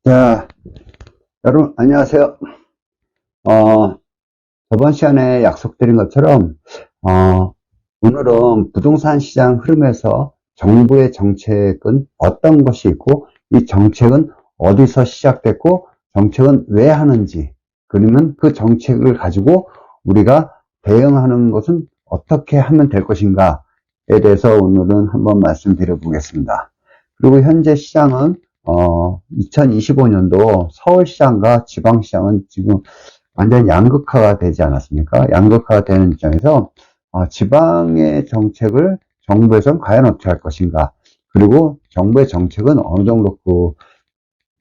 자, 여러분, 안녕하세요. 저번 시간에 약속드린 것처럼, 오늘은 부동산 시장 흐름에서 정부의 정책은 어떤 것이 있고, 이 정책은 어디서 시작됐고, 정책은 왜 하는지, 그러면 그 정책을 가지고 우리가 대응하는 것은 어떻게 하면 될 것인가에 대해서 오늘은 한번 말씀드려 보겠습니다. 그리고 현재 시장은 2025년도 서울시장과 지방시장은 지금 완전 양극화가 되지 않았습니까? 양극화가 되는 입장에서 지방의 정책을 정부에서는 과연 어떻게 할 것인가? 그리고 정부의 정책은 어느 정도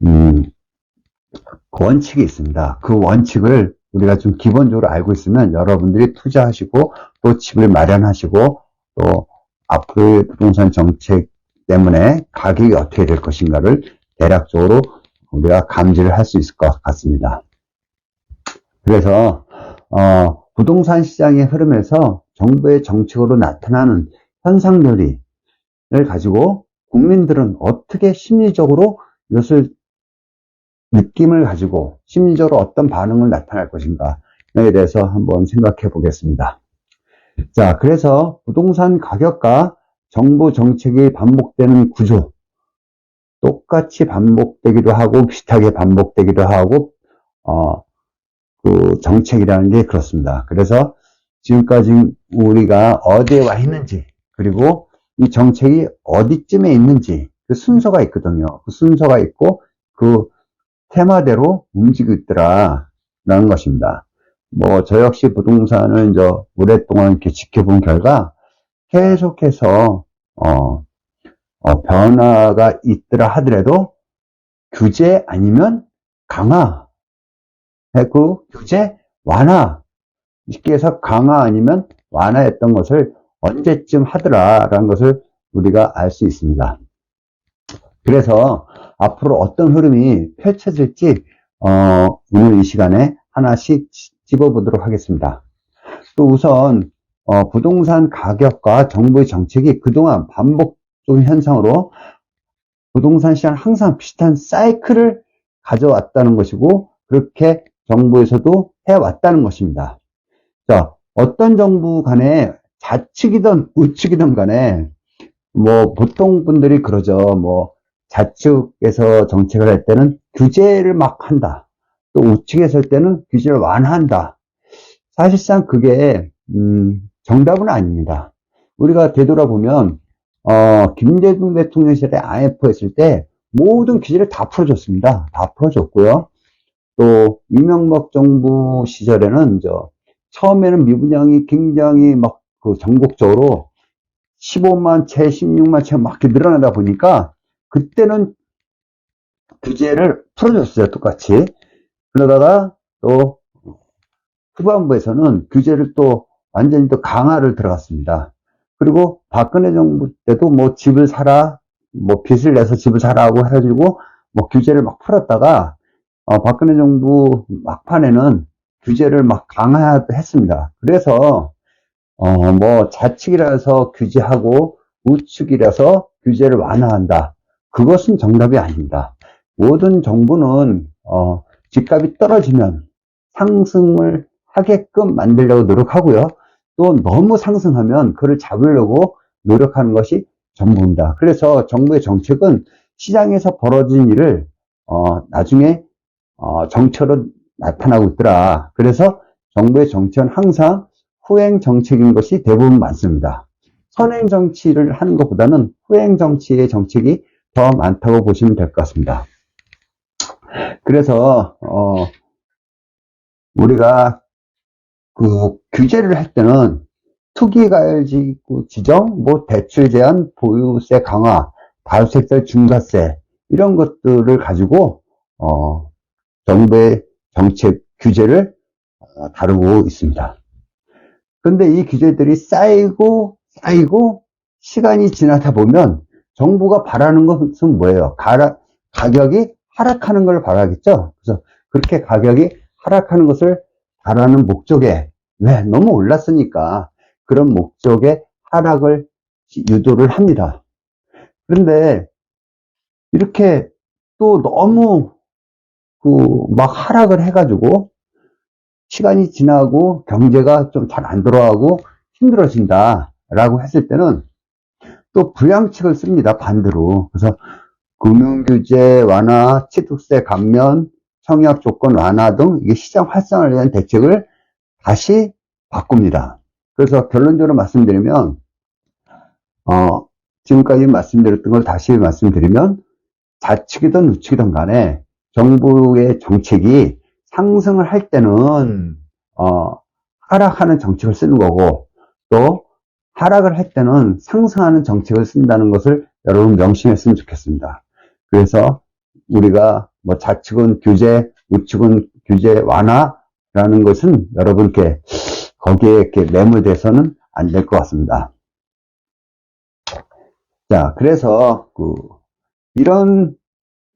음, 그 원칙이 있습니다. 그 원칙을 우리가 좀 기본적으로 알고 있으면 여러분들이 투자하시고 또 집을 마련하시고 또 앞으로의 부동산 정책 때문에 가격이 어떻게 될 것인가를 대략적으로 우리가 감지를 할 수 있을 것 같습니다. 그래서 부동산 시장의 흐름에서 정부의 정책으로 나타나는 현상들을 가지고 국민들은 어떻게 심리적으로 이것을 느낌을 가지고 심리적으로 어떤 반응을 나타날 것인가에 대해서 한번 생각해 보겠습니다. 자, 그래서 부동산 가격과 정부 정책이 반복되는 구조, 똑같이 반복되기도 하고 비슷하게 반복되기도 하고 그 정책이라는 게 그렇습니다. 그래서 지금까지 우리가 어디에 와 있는지, 그리고 이 정책이 어디쯤에 있는지 그 순서가 있거든요. 그 순서가 있고 그 테마대로 움직이고 있더라라는 것입니다. 뭐 저 역시 부동산을 이제 오랫동안 이렇게 지켜본 결과 계속해서 변화가 있더라 하더라도 규제 아니면 강화, 그 규제 완화, 쉽게 해서 강화 아니면 완화했던 것을 언제쯤 하더라라는 것을 우리가 알 수 있습니다. 그래서 앞으로 어떤 흐름이 펼쳐질지 오늘 이 시간에 하나씩 짚어보도록 하겠습니다. 또 우선 부동산 가격과 정부의 정책이 그동안 반복적인 현상으로 부동산 시장 항상 비슷한 사이클을 가져왔다는 것이고 그렇게 정부에서도 해왔다는 것입니다. 자, 어떤 정부 간에 좌측이든 우측이든 간에 뭐 보통 분들이 그러죠. 뭐 좌측에서 정책을 할 때는 규제를 막 한다. 또 우측에서 할 때는 규제를 완화한다. 사실상 그게 정답은 아닙니다. 우리가 되돌아보면 김대중 대통령 시절에 IMF 했을 때 모든 규제를 다 풀어줬습니다. 다 풀어줬고요. 또 이명박 정부 시절에는 처음에는 미분양이 굉장히 막 그 전국적으로 15만 채, 16만 채 막 이렇게 늘어나다 보니까 그때는 규제를 풀어줬어요. 똑같이. 그러다가 또 후반부에서는 규제를 또 완전히 또 강화를 들어갔습니다. 그리고 박근혜 정부 때도 뭐 집을 사라, 뭐 빚을 내서 집을 사라고 해가지고 뭐 규제를 막 풀었다가 박근혜 정부 막판에는 규제를 막 강화했습니다. 그래서 뭐 좌측이라서 규제하고 우측이라서 규제를 완화한다. 그것은 정답이 아닙니다. 모든 정부는 집값이 떨어지면 상승을 하게끔 만들려고 노력하고요. 또 너무 상승하면 그를 잡으려고 노력하는 것이 정부입니다. 그래서 정부의 정책은 시장에서 벌어진 일을 나중에 정책으로 나타나고 있더라. 그래서 정부의 정책은 항상 후행 정책인 것이 대부분 많습니다. 선행 정치를 하는 것보다는 후행 정치의 정책이 더 많다고 보시면 될 것 같습니다. 그래서 우리가 그 규제를 할 때는 투기과열지구 지정, 뭐 대출 제한, 보유세 강화, 다주택자 중과세 이런 것들을 가지고 정부의 정책 규제를 다루고 있습니다. 그런데 이 규제들이 쌓이고 시간이 지나다 보면 정부가 바라는 것은 뭐예요? 가격이 하락하는 걸 바라겠죠? 그래서 그렇게 가격이 하락하는 것을 바라는 목적에 왜? 너무 올랐으니까 그런 목적의 하락을 유도를 합니다. 그런데 이렇게 또 너무 막 하락을 해가지고 시간이 지나고 경제가 좀 잘 안 돌아가고 힘들어진다라고 했을 때는 또 부양책을 씁니다. 반대로. 그래서 금융규제 완화, 취득세 감면, 청약 조건 완화 등 이게 시장 활성화를 위한 대책을 다시 바꿉니다. 그래서 결론적으로 말씀드리면 지금까지 말씀드렸던 걸 다시 말씀드리면 좌측이든 우측이든 간에 정부의 정책이 상승을 할 때는 하락하는 정책을 쓰는 거고 또 하락을 할 때는 상승하는 정책을 쓴다는 것을 여러분 명심했으면 좋겠습니다. 그래서 우리가 뭐 좌측은 규제, 우측은 규제 완화라는 것은 여러분께 거기에 이렇게 매몰돼서는 안 될 것 같습니다. 자, 그래서 이런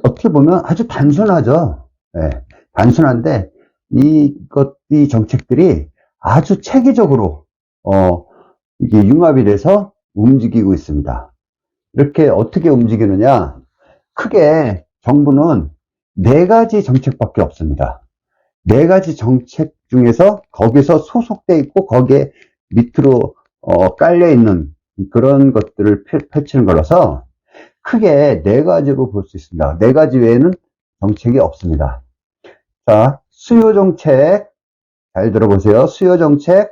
어떻게 보면 아주 단순하죠. 네, 단순한데 이 정책들이 아주 체계적으로 이게 융합이 돼서 움직이고 있습니다. 이렇게 어떻게 움직이느냐? 크게 정부는 4가지 정책밖에 없습니다. 4가지 정책 중에서 거기서 소속돼 있고 거기에 밑으로 깔려 있는 그런 것들을 펼치는 거라서 크게 4가지로 볼 수 있습니다. 4가지 외에는 정책이 없습니다. 자, 수요정책 잘 들어보세요. 수요정책,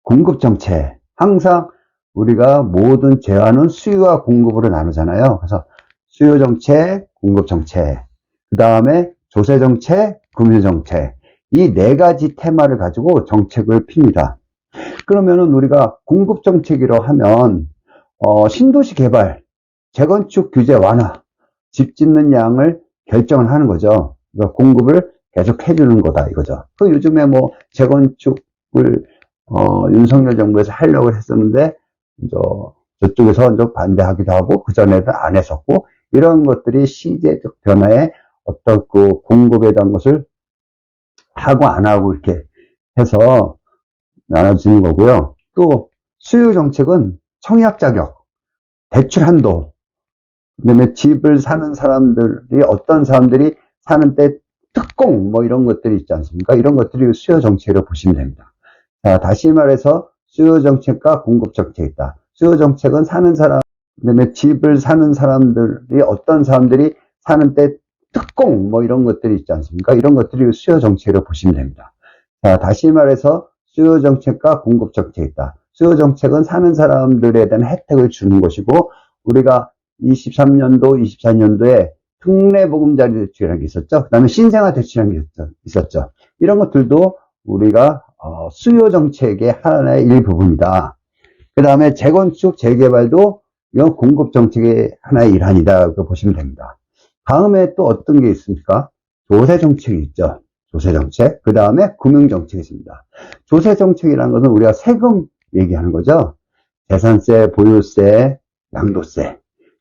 공급정책. 항상 우리가 모든 재화는 수요와 공급으로 나누잖아요. 그래서 수요정책, 공급정책, 그 다음에 조세정책, 금융정책. 이 4가지 테마를 가지고 정책을 핍니다. 그러면은 우리가 공급정책이라고 하면 신도시 개발, 재건축 규제 완화, 집 짓는 양을 결정을 하는 거죠. 그러니까 공급을 계속 해주는 거다 이거죠. 그 요즘에 뭐 재건축을 윤석열 정부에서 하려고 했었는데 저쪽에서 반대하기도 하고 그 전에는 안 했었고 이런 것들이 시대적 변화에 어떤 그 공급에 대한 것을 하고 안 하고 이렇게 해서 나눠지는 거고요. 또 수요 정책은 청약 자격, 대출 한도, 그다음에 집을 사는 사람들이 어떤 사람들이 사는데 특공 뭐 이런 것들이 있지 않습니까? 이런 것들이 수요 정책으로 보시면 됩니다. 자, 다시 말해서 수요 정책과 공급 정책이 있다. 수요 정책은 사는 사람, 그다음에 집을 사는 사람들이 어떤 사람들이 사는데 특공 뭐 이런 것들이 있지 않습니까? 이런 것들이 수요 정책으로 보시면 됩니다. 자, 다시 말해서 수요 정책과 공급 정책이 있다. 수요 정책은 사는 사람들에 대한 혜택을 주는 것이고 우리가 23년도, 24년도에 특례보금자리 대출이라는 게 있었죠. 그 다음에 신생아 대출이라는 게 있었죠. 이런 것들도 우리가 수요 정책의 하나의 일부분이다. 그 다음에 재건축, 재개발도 이건 공급 정책의 하나의 일환이다. 그 보시면 됩니다. 다음에 또 어떤 게 있습니까? 조세 정책이 있죠. 조세 정책. 그 다음에 금융 정책이 있습니다. 조세 정책이라는 것은 우리가 세금 얘기하는 거죠. 재산세, 보유세, 양도세,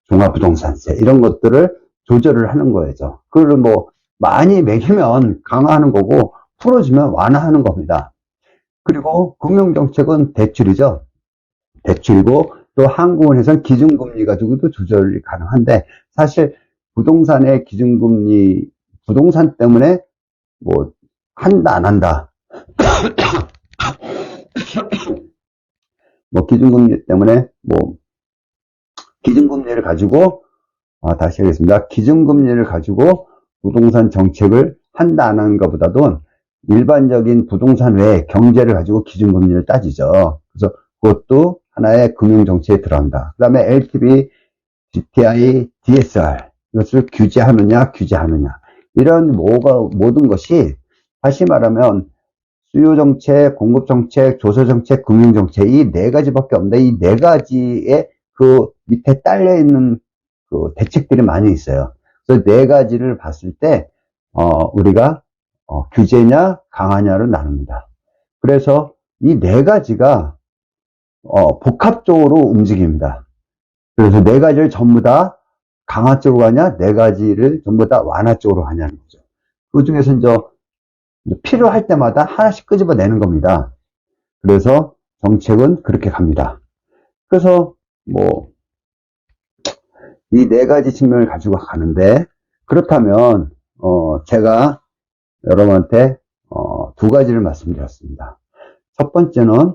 종합부동산세 이런 것들을 조절을 하는 거죠. 그걸 뭐 많이 매기면 강화하는 거고 풀어주면 완화하는 겁니다. 그리고 금융정책은 대출이죠. 대출이고 또 한국은행에서는 기준금리 가지고도 조절이 가능한데 사실 부동산의 기준금리 부동산 때문에 뭐 한다 안 한다 뭐 기준금리 때문에 뭐 기준금리를 가지고 다시 하겠습니다. 기준금리를 가지고 부동산 정책을 한다 안 하는 것보다도 일반적인 부동산 외에 경제를 가지고 기준금리를 따지죠. 그래서 그것도 하나의 금융정책에 들어간다. 그 다음에 LTV, DTI, DSR 이것을 규제하느냐 이런 모든 것이 다시 말하면 수요정책, 공급정책, 조세정책, 금융정책 이 4가지밖에 없는데 이 4가지의 그 밑에 딸려있는 그 대책들이 많이 있어요. 그래서 4가지를 봤을 때 우리가 규제냐 강화냐를 나눕니다. 그래서 이 4가지가 복합적으로 움직입니다. 그래서 4가지를 전부 다 강화 쪽으로 가냐 4가지를 전부 다 완화 쪽으로 가냐는 거죠. 그 중에서 이제 필요할 때마다 하나씩 끄집어내는 겁니다. 그래서 정책은 그렇게 갑니다. 그래서 뭐 이 4가지 측면을 가지고 가는데 그렇다면 제가 여러분한테 두 가지를 말씀드렸습니다. 첫 번째는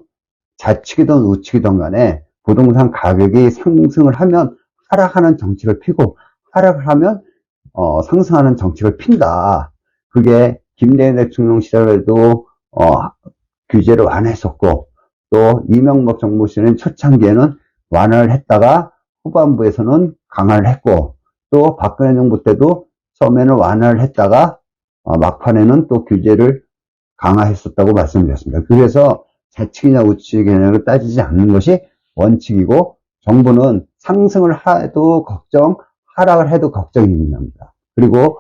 좌측이든 우측이든 간에 부동산 가격이 상승을 하면 하락하는 정책을 피고 하락을 하면 상승하는 정책을 핀다. 그게 김대중 대통령 시절에도 규제를 완화했었고, 또 이명박 정부 시절엔 초창기에는 완화를 했다가 후반부에서는 강화를 했고, 또 박근혜 정부 때도 처음에는 완화를 했다가 막판에는 또 규제를 강화했었다고 말씀드렸습니다. 그래서 좌측이냐 우측이냐를 따지지 않는 것이 원칙이고, 정부는 상승을 해도 걱정, 하락을 해도 걱정입니다. 그리고